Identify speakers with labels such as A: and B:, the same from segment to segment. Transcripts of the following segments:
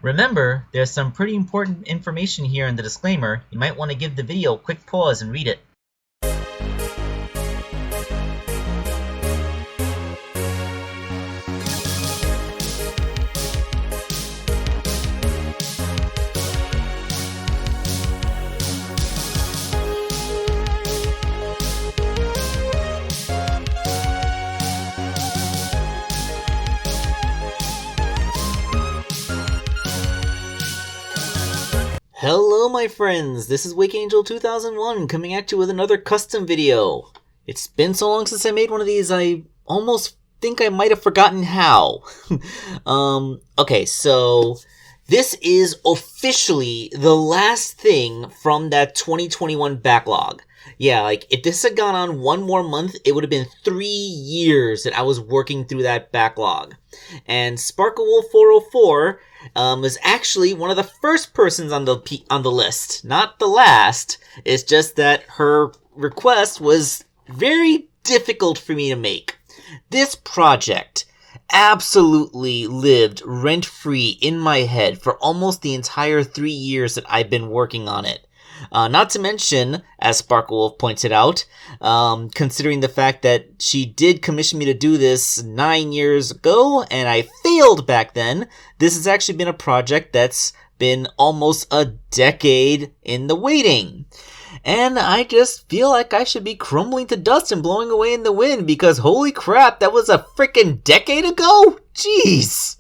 A: Remember, there's some pretty important information here in the disclaimer. You might want to give the video a quick pause and read it.
B: Hello my friends, this is WakeAngel2001 coming at you with another custom video. It's been so long since I made one of these, I almost think I might have forgotten how. Okay, so this is officially the last thing from that 2021 backlog. Yeah, like, if this had gone on one more month, it would have been 3 years that I was working through that backlog. And Sparklewolf404 was actually one of the first persons on the list. Not the last. It's just that her request was very difficult for me to make. This project absolutely lived rent-free in my head for almost the entire 3 years that I've been working on it. Not to mention, as Sparklewolf pointed out, considering the fact that she did commission me to do this 9 years ago, and I failed back then, this has actually been a project that's been almost a decade in the waiting. And I just feel like I should be crumbling to dust and blowing away in the wind, because holy crap, that was a freaking decade ago? Jeez!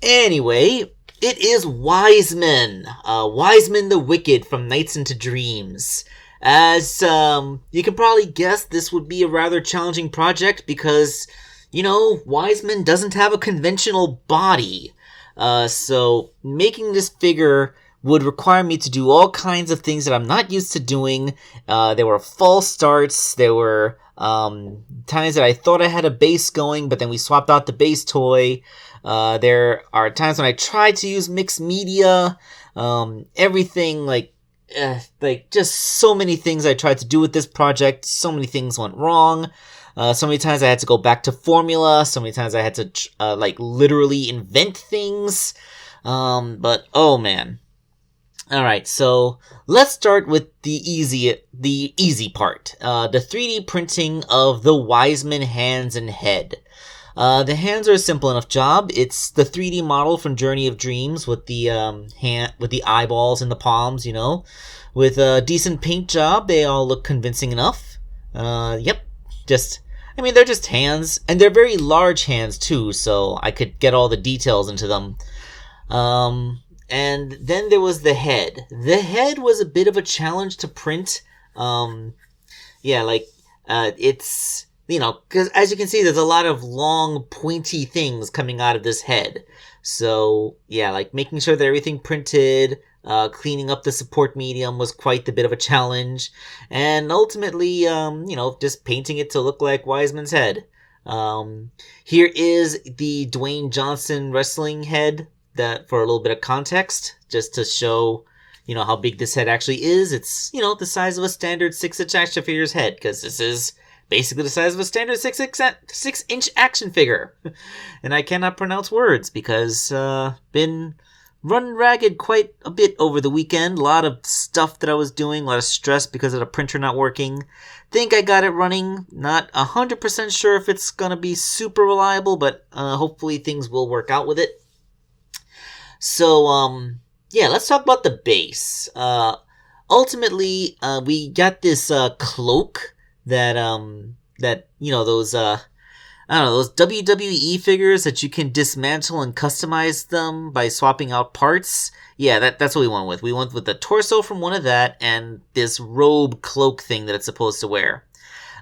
B: Anyway, it is Wizeman. Wizeman the Wicked from Nights into Dreams. As you can probably guess, this would be a rather challenging project because, you know, Wizeman doesn't have a conventional body. So making this figure would require me to do all kinds of things that I'm not used to doing. There were false starts. There were times that I thought I had a base going, but then we swapped out the base toy. There are times when I tried to use mixed media, everything like just so many things I tried to do with this project. So many things went wrong. So many times I had to go back to formula. So many times I had to, literally invent things. But oh man. Alright, so let's start with the easy part. The 3D printing of the Wizeman hands and head. The hands are a simple enough job. It's the 3D model from Journey of Dreams with the with the eyeballs and the palms, you know. With a decent paint job, they all look convincing enough. Yep. They're just hands, and they're very large hands too, so I could get all the details into them. And then there was the head. The head was a bit of a challenge to print. It's, you know, because as you can see, there's a lot of long, pointy things coming out of this head. So, yeah, like making sure that everything printed, cleaning up the support medium was quite a bit of a challenge. And ultimately, just painting it to look like Wizeman's head. Here is the Dwayne Johnson wrestling head, that for a little bit of context, just to show, you know, how big this head actually is. It's, you know, the size of a standard 6-inch action figure's head, because this is basically the size of a standard 6-inch action figure. And I cannot pronounce words because been run ragged quite a bit over the weekend. A lot of stuff that I was doing, a lot of stress because of the printer not working. Think I got it running. Not 100% sure if it's gonna be super reliable, but hopefully things will work out with it. So, yeah, let's talk about the base. Ultimately, we got this cloak that you know, those those WWE figures that you can dismantle and customize them by swapping out parts. Yeah, that's what we went with. We went with the torso from one of that and this robe cloak thing that it's supposed to wear.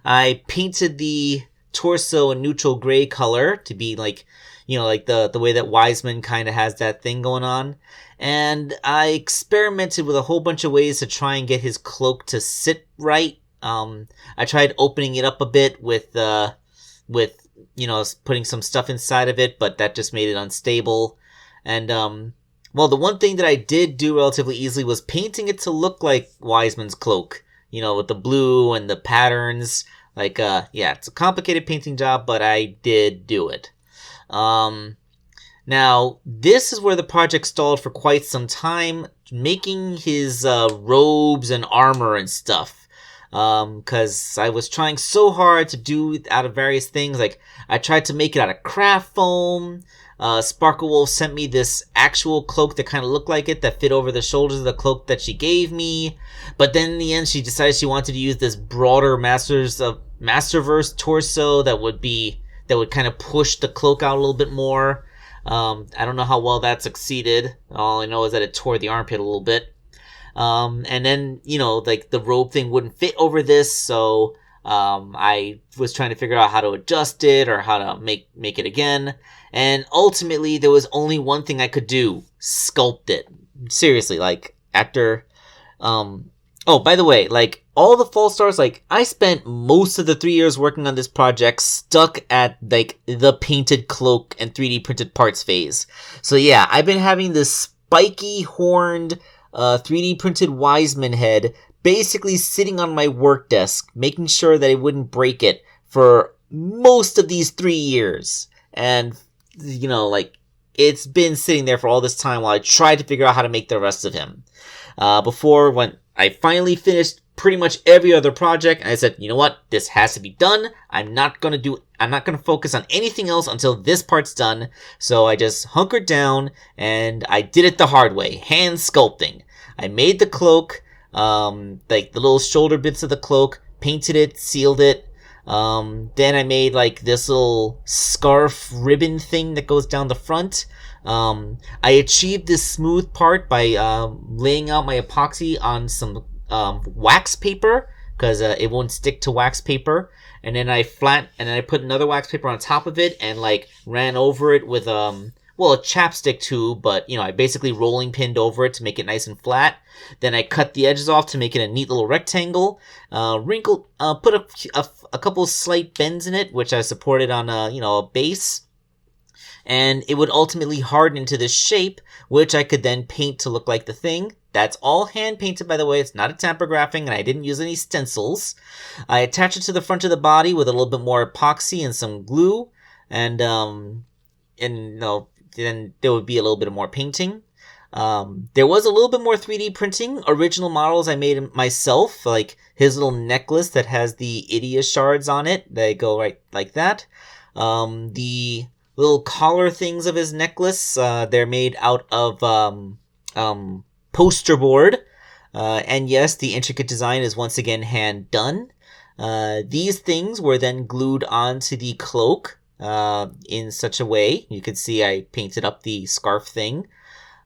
B: I painted the torso a neutral gray color to be like, you know, like the way that Wizeman kind of has that thing going on. And I experimented with a whole bunch of ways to try and get his cloak to sit right. I tried opening it up a bit with you know, putting some stuff inside of it, but that just made it unstable. And, well, the one thing that I did do relatively easily was painting it to look like Wizeman's cloak, you know, with the blue and the patterns. Like, yeah, it's a complicated painting job, but I did do it. Now, Now, this is where the project stalled for quite some time, making his robes and armor and stuff. Because I was trying so hard to do out of various things. Like, I tried to make it out of craft foam. Sparklewolf sent me this actual cloak that kind of looked like it, that fit over the shoulders of the cloak that she gave me. But then in the end, she decided she wanted to use this broader Masterverse torso that would kind of push the cloak out a little bit more. I don't know how well that succeeded. All I know is that it tore the armpit a little bit. And then, like the robe thing wouldn't fit over this, so I was trying to figure out how to adjust it or how to make it again. And ultimately, there was only one thing I could do: sculpt it. Seriously, like after, oh, by the way, like all the false stars, like I spent most of the 3 years working on this project stuck at like the painted cloak and 3D printed parts phase. So yeah, I've been having this spiky horned 3D printed Wizeman head basically sitting on my work desk, making sure that it wouldn't break it for most of these 3 years. And, like, it's been sitting there for all this time while I tried to figure out how to make the rest of him. Before, when I finally finished pretty much every other project, I said, you know what, this has to be done. I'm not gonna focus on anything else until this part's done. So I just hunkered down and I did it the hard way, hand sculpting. I made the cloak, like the little shoulder bits of the cloak, painted it, sealed it. Then I made like this little scarf ribbon thing that goes down the front. I achieved this smooth part by laying out my epoxy on some wax paper, because it won't stick to wax paper. And then I put another wax paper on top of it and like ran over it with a chapstick too, but I basically rolling pinned over it to make it nice and flat. Then I cut the edges off to make it a neat little rectangle. Put a couple of slight bends in it, which I supported on a base. And it would ultimately harden into this shape, which I could then paint to look like the thing. That's all hand painted, by the way. It's not a tampergraphing, and I didn't use any stencils. I attached it to the front of the body with a little bit more epoxy and some glue, and then there would be a little bit more painting. There was a little bit more 3D printing. Original models I made myself, like his little necklace that has the Idia shards on it. They go right like that. The little collar things of his necklace, they're made out of poster board. And yes, the intricate design is once again hand done. These things were then glued onto the cloak in such a way. You can see I painted up the scarf thing.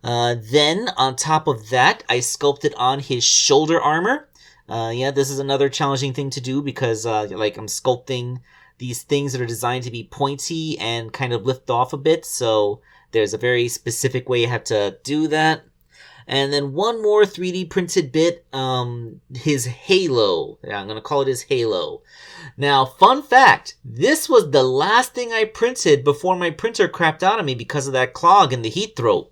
B: Then on top of that, I sculpted on his shoulder armor. This is another challenging thing to do because I'm sculpting these things that are designed to be pointy and kind of lift off a bit. So there's a very specific way you have to do that. And then one more 3D printed bit, his halo. I'm going to call it his halo. Now, fun fact, this was the last thing I printed before my printer crapped out on me because of that clog in the heat throat.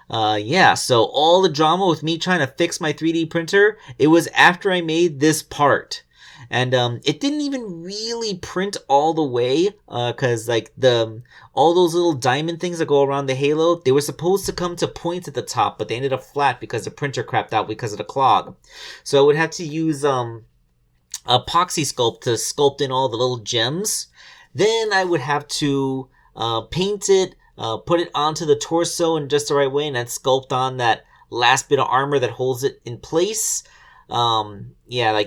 B: So all the drama with me trying to fix my 3D printer, it was after I made this part. And it didn't even really print all the way, because all those little diamond things that go around the halo, they were supposed to come to points at the top, but they ended up flat because the printer crapped out because of the clog. So I would have to use epoxy sculpt to sculpt in all the little gems. Then I would have to paint it, put it onto the torso in just the right way, and then sculpt on that last bit of armor that holds it in place.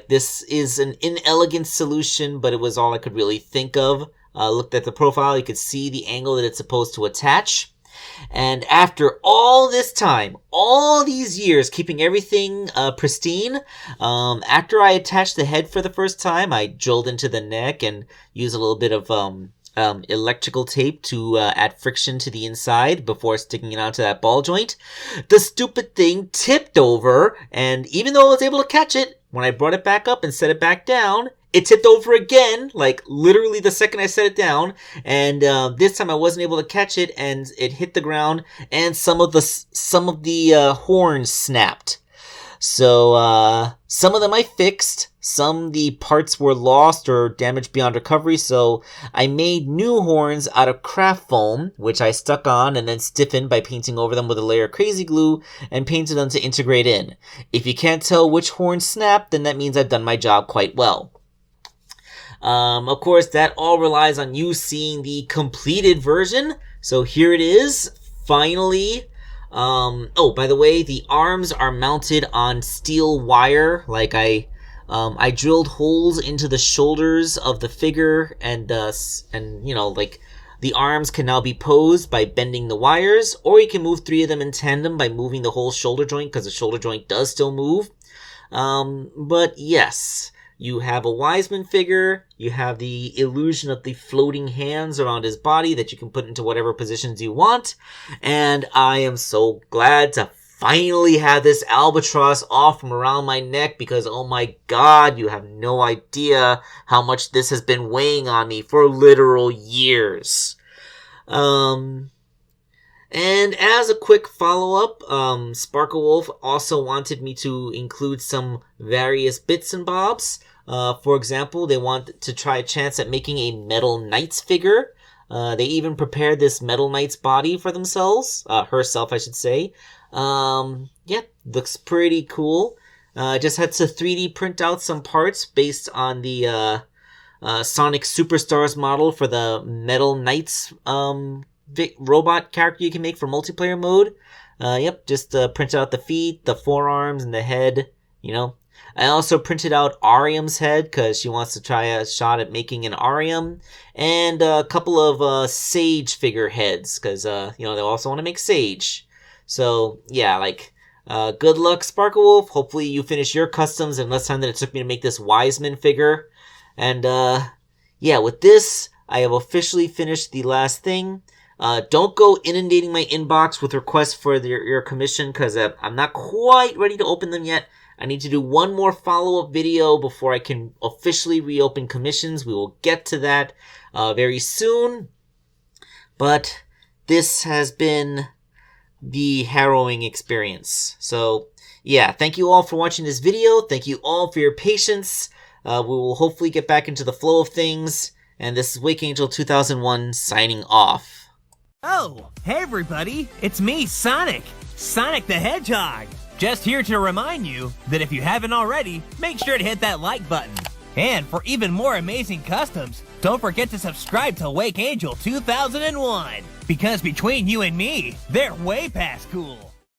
B: This is an inelegant solution, but it was all I could really think of. Looked at the profile, you could see the angle that it's supposed to attach. And after all this time, all these years, keeping everything pristine, after I attached the head for the first time, I drilled into the neck and used a little bit of electrical tape to add friction to the inside before sticking it onto that ball joint. The stupid thing tipped over, and even though I was able to catch it, when I brought it back up and set it back down, it tipped over again, like literally the second I set it down, and this time I wasn't able to catch it, and it hit the ground, and some of the horns snapped. So, some of them I fixed. Some the parts were lost or damaged beyond recovery, so I made new horns out of craft foam, which I stuck on and then stiffened by painting over them with a layer of crazy glue and painted them to integrate in. If you can't tell which horn snapped, then that means I've done my job quite well. Of course, that all relies on you seeing the completed version. So here it is, finally. Oh, by the way, the arms are mounted on steel wire. Like I drilled holes into the shoulders of the figure, and you know, like the arms can now be posed by bending the wires, or you can move 3 of them in tandem by moving the whole shoulder joint, because the shoulder joint does still move. But yes. You have a Wizeman figure, you have the illusion of the floating hands around his body that you can put into whatever positions you want, and I am so glad to finally have this albatross off from around my neck, because oh my god, you have no idea how much this has been weighing on me for literal years. And as a quick follow-up, Sparklewolf also wanted me to include some various bits and bobs. For example, they want to try a chance at making a Metal Knight's figure. They even prepared this Metal Knight's body for themselves. Herself, I should say. Yeah, looks pretty cool. Just had to 3D print out some parts based on the Sonic Superstars model for the Metal Knight's robot character you can make for multiplayer mode. Yep, just printed out the feet, the forearms, and the head, you know. I also printed out Arium's head, because she wants to try a shot at making an Arium, and a couple of Sage figure heads, because, you know, they also want to make Sage. So, yeah, like, good luck, Sparklewolf. Hopefully you finish your customs in less time than it took me to make this Wizeman figure. And, yeah, with this, I have officially finished the last thing. Don't go inundating my inbox with requests for your commission, because I'm not quite ready to open them yet. I need to do one more follow-up video before I can officially reopen commissions. We will get to that very soon. But this has been the harrowing experience. So, yeah, thank you all for watching this video. Thank you all for your patience. We will hopefully get back into the flow of things. And this is WakeAngel 2001 signing off.
C: Oh, hey everybody, it's me, Sonic the Hedgehog. Just here to remind you that if you haven't already, make sure to hit that like button. And for even more amazing customs, don't forget to subscribe to WakeAngel 2001. Because between you and me, they're way past cool.